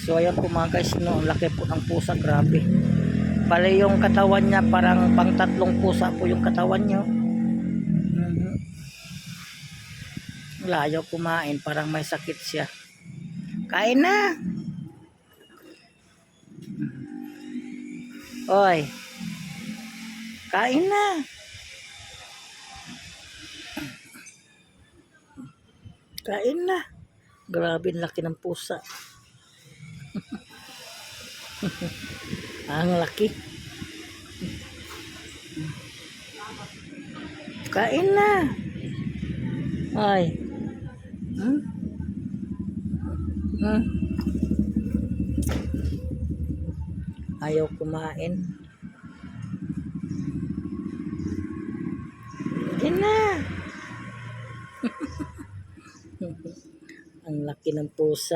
So ayan po mga guys, no, ang laki po ng pusa, grabe. Bale yung katawan niya parang pang 3 pusa po yung katawan niya. Layo kumain, parang may sakit siya. Kain na. Oy. Kain na. Kain na. Grabe, laki ng pusa. Ang laki. Kain na. Ay. Ayaw kumain. Kain na. Ang laki ng pusa.